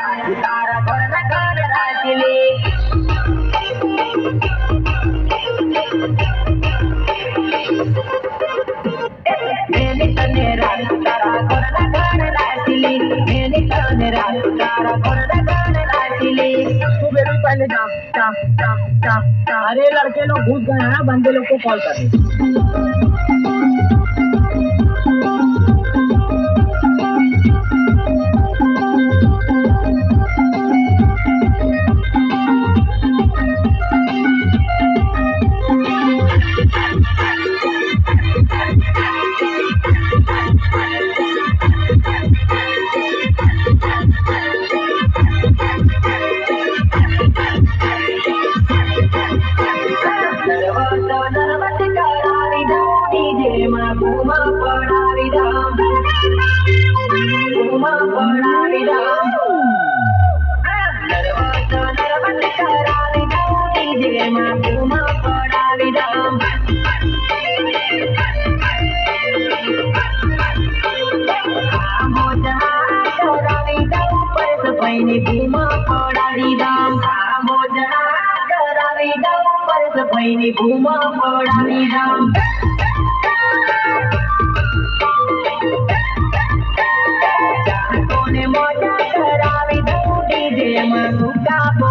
તારા ઘરના કાન રાખી લે મેને તને રાખું તારા ઘરના કાન રાખી લે મેને તને રાખું તારા ઘરના કાન રાખી લે तू बेबी पहले जा जा जा जा जा अरे लड़के लोग घुस गए हैं बंदे लोग को कॉल कर ભાઈની ભૂમા પડાવી રામ કોને મોજા કરાવી દઉં ડીજે માં ગુગા